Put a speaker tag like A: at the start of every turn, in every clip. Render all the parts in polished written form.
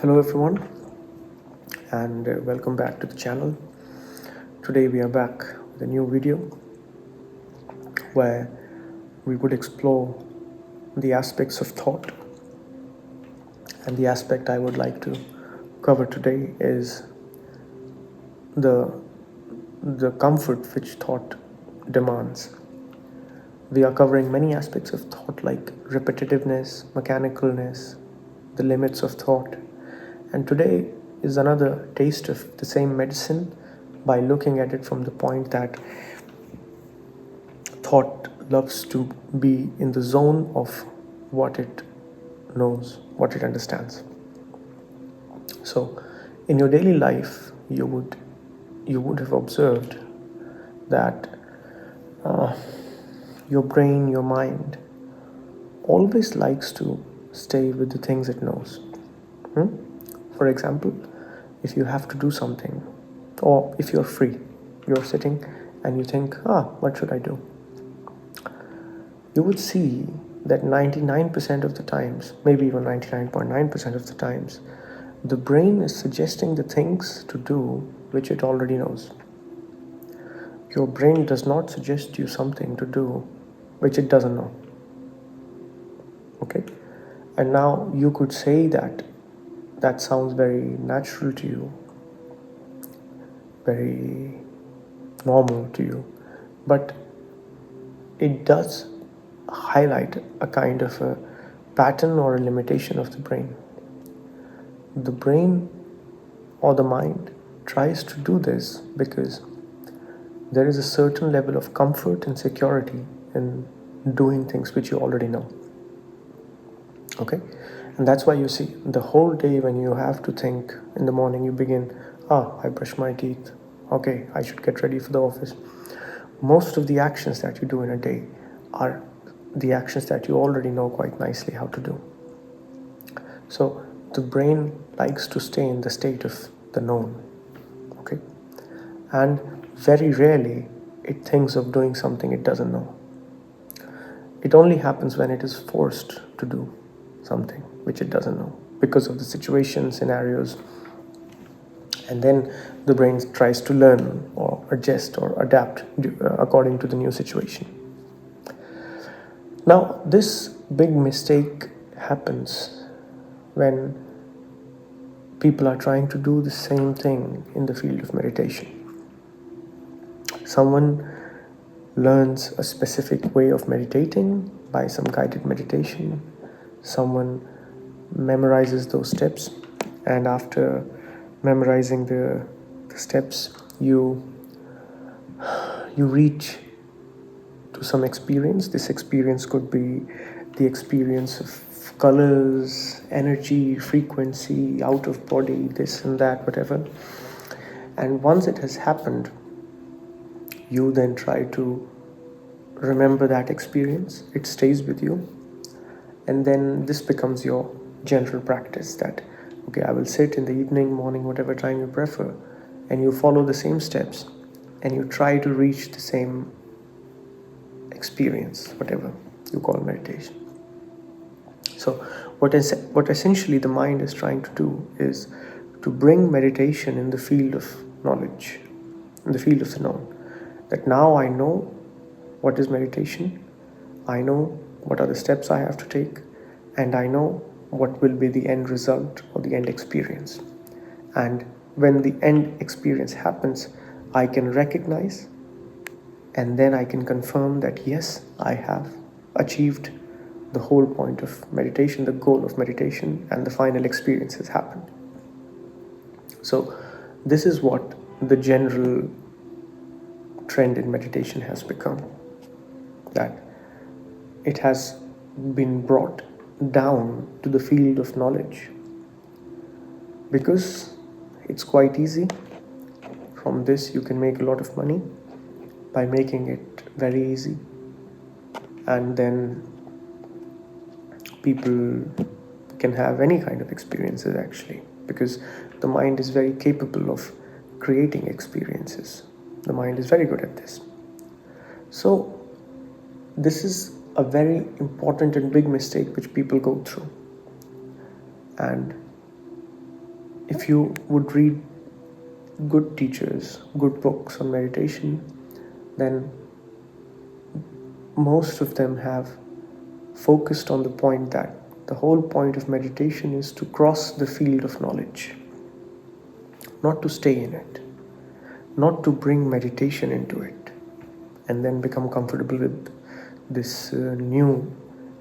A: Hello everyone, and welcome back to the channel. Today we are back with a new video where we would explore the aspects of thought. And the aspect I would like to cover today is the comfort which thought demands. We are covering many aspects of thought like repetitiveness, mechanicalness, the limits of thought. And today is another taste of the same medicine by looking at it from the point that thought loves to be in the zone of what it knows, what it understands. So, in your daily life, you would have observed that your brain, your mind, always likes to stay with the things it knows. For example, if you have to do something, or if you're free, you're sitting and you think, what should I do? You would see that 99% of the times, maybe even 99.9% of the times, the brain is suggesting the things to do which it already knows. Your brain does not suggest you something to do which it doesn't know. Okay? And now you could say that that sounds very natural to you, very normal to you, but it does highlight a kind of a pattern or a limitation of the brain. The brain or the mind tries to do this because there is a certain level of comfort and security in doing things which you already know. Okay? And that's why you see the whole day when you have to think in the morning, you begin, I brush my teeth. Okay, I should get ready for the office. Most of the actions that you do in a day are the actions that you already know quite nicely how to do. So the brain likes to stay in the state of the known. Okay? And very rarely it thinks of doing something it doesn't know. It only happens when it is forced to do something which it doesn't know because of the situation, scenarios, and then the brain tries to learn or adjust or adapt according to the new situation. Now, this big mistake happens when people are trying to do the same thing in the field of meditation. Someone learns a specific way of meditating by some guided meditation. Someone memorizes those steps, and after memorizing the steps, you reach to some experience. This experience could be the experience of colors, energy, frequency, out of body, this and that, whatever. And once it has happened, you then try to remember that experience. It stays with you. And then this becomes your general practice that, okay, I will sit in the evening, morning, whatever time you prefer, and you follow the same steps and you try to reach the same experience, whatever you call meditation. So what essentially the mind is trying to do is to bring meditation in the field of knowledge, in the field of the known. That now I know what is meditation, I know what are the steps I have to take, and I know what will be the end result or the end experience. And when the end experience happens, I can recognize and then I can confirm that yes, I have achieved the whole point of meditation, the goal of meditation, and the final experience has happened. So this is what the general trend in meditation has become, that it has been brought down to the field of knowledge because it's quite easy. From this you can make a lot of money by making it very easy, and then people can have any kind of experiences actually, because the mind is very capable of creating experiences. The mind is very good at this. So this is a very important and big mistake which people go through. And if you would read good teachers, good books on meditation, then most of them have focused on the point that the whole point of meditation is to cross the field of knowledge, not to stay in it, not to bring meditation into it and then become comfortable with this new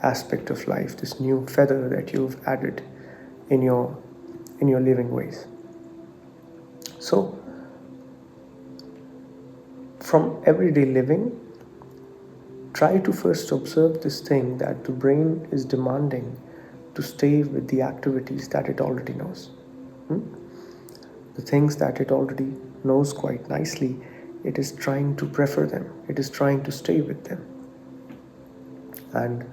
A: aspect of life, this new feather that you've added in your living ways. So from everyday living, try to first observe this thing that the brain is demanding to stay with the activities that it already knows. The things that it already knows quite nicely, it is trying to prefer them, it is trying to stay with them. And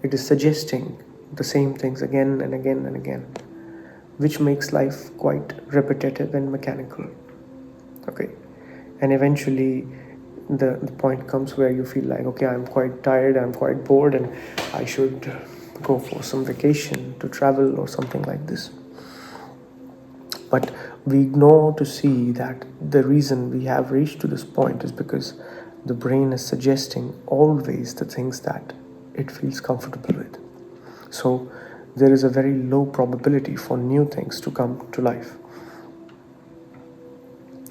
A: it is suggesting the same things again and again and again, which makes life quite repetitive and mechanical. Okay, and eventually the point comes where you feel like, okay, I'm quite tired, I'm quite bored, and I should go for some vacation, to travel or something like this. But we ignore to see that the reason we have reached to this point is because the brain is suggesting always the things that it feels comfortable with. So there is a very low probability for new things to come to life.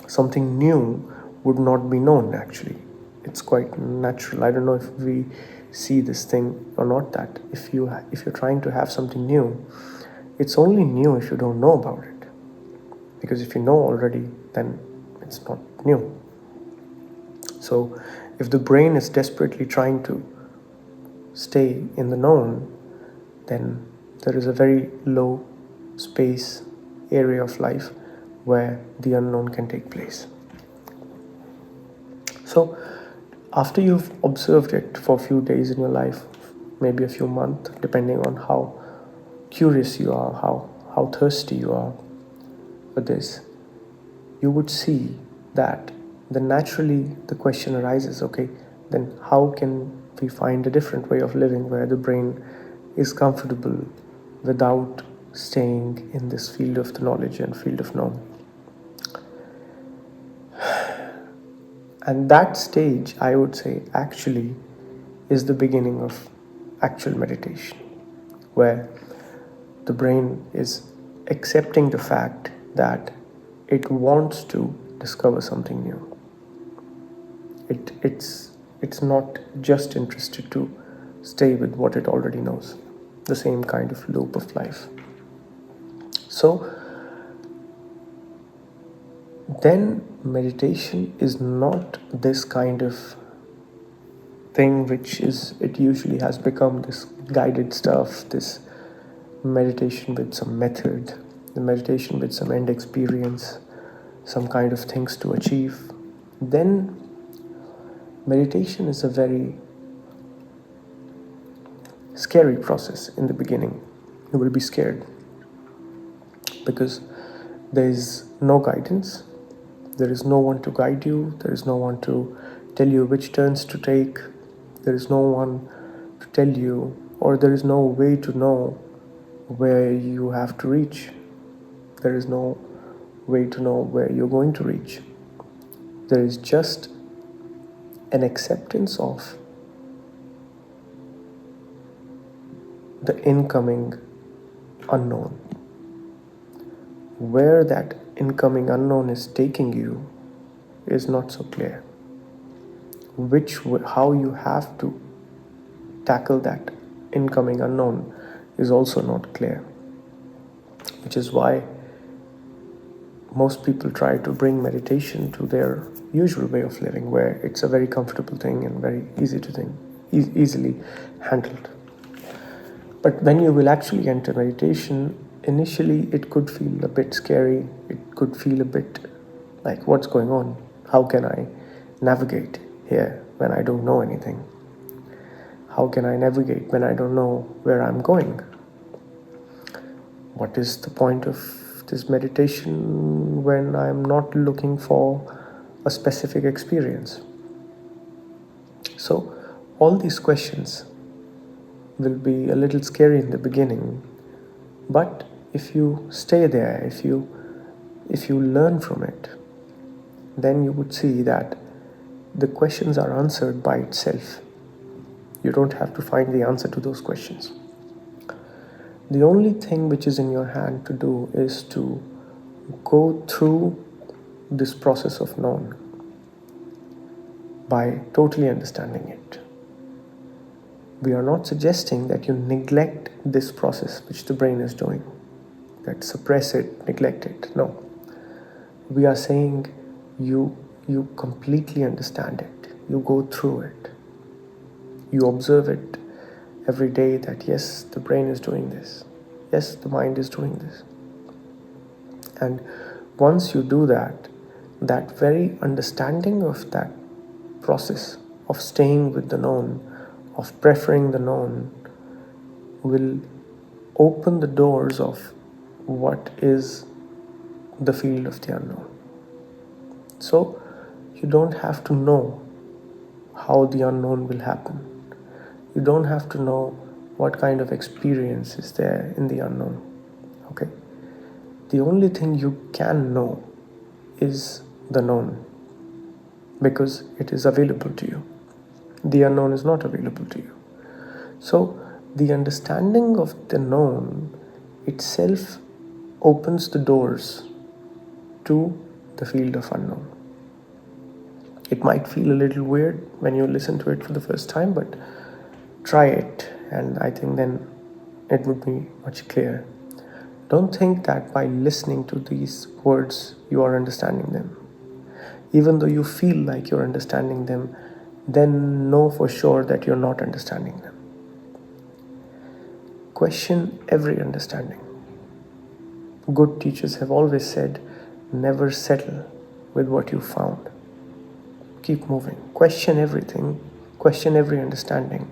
A: Something new would not be known actually. It's quite natural. I don't know if we see this thing or not, that if you're trying to have something new, it's only new if you don't know about it. Because if you know already, then it's not new. So if the brain is desperately trying to stay in the known, then there is a very low space area of life where the unknown can take place. So after you've observed it for a few days in your life, maybe a few months, depending on how curious you are, how thirsty you are for this, you would see that then naturally the question arises, okay, then how can we find a different way of living where the brain is comfortable without staying in this field of the knowledge and field of known? And that stage, I would say, actually is the beginning of actual meditation, where the brain is accepting the fact that it wants to discover something new. It's not just interested to stay with what it already knows, the same kind of loop of life. So then meditation is not this kind of thing which it usually has become, this guided stuff, this meditation with some method, the meditation with some end experience, some kind of things to achieve. Then meditation is a very scary process in the beginning. You will be scared because there is no guidance. There is no one to guide you. There is no one to tell you which turns to take. There is no one to tell you, or there is no way to know where you have to reach. There is no way to know where you're going to reach. There is just an acceptance of the incoming unknown. Where that incoming unknown is taking you is not so clear. How you have to tackle that incoming unknown is also not clear, which is why most people try to bring meditation to their usual way of living, where it's a very comfortable thing and very easily handled. But when you will actually enter meditation, initially it could feel a bit scary. It could feel a bit like, what's going on? How can I navigate here when I don't know anything? How can I navigate when I don't know where I'm going? What is the point of this meditation when I'm not looking for a specific experience? So all these questions will be a little scary in the beginning, but if you stay there, if you if you learn from it, then you would see that the questions are answered by itself. You don't have to find the answer to those questions. The only thing which is in your hand to do is to go through this process of known by totally understanding it. We are not suggesting that you neglect this process which the brain is doing, that suppress it, neglect it. No. We are saying you completely understand it. You go through it. You observe it every day that yes, the brain is doing this. Yes, the mind is doing this. And once you do that, that very understanding of that process of staying with the known, of preferring the known, will open the doors of what is the field of the unknown. So you don't have to know how the unknown will happen. You don't have to know what kind of experience is there in the unknown. Okay? The only thing you can know is the known, because it is available to you. The unknown is not available to you. So the understanding of the known itself opens the doors to the field of unknown. It might feel a little weird when you listen to it for the first time, but try it, and I think then it would be much clearer. Don't think that by listening to these words you are understanding them. Even though you feel like you're understanding them, then know for sure that you're not understanding them. Question every understanding. Good teachers have always said, never settle with what you found. Keep moving. Question everything. Question every understanding.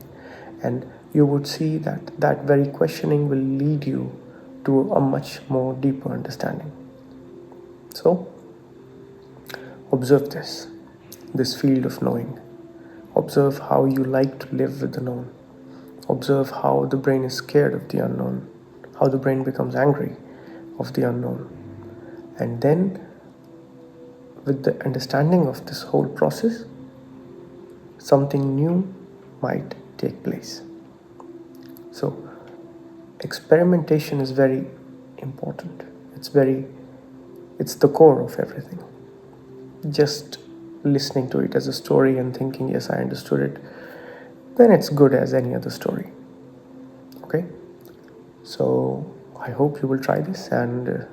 A: And you would see that that very questioning will lead you to a much more deeper understanding. So, observe this field of knowing. Observe how you like to live with the known. Observe how the brain is scared of the unknown, how the brain becomes angry of the unknown. And then, with the understanding of this whole process, something new might take place. So, experimentation is very important. It's the core of everything. Just listening to it as a story and thinking, yes, I understood it, then it's good as any other story. Okay? So, I hope you will try this, and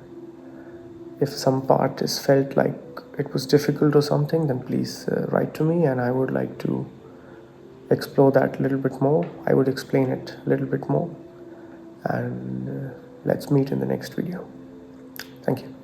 A: if some part is felt like it was difficult or something, then please write to me, and I would like to explore that a little bit more. I would explain it a little bit more, and let's meet in the next video. Thank you.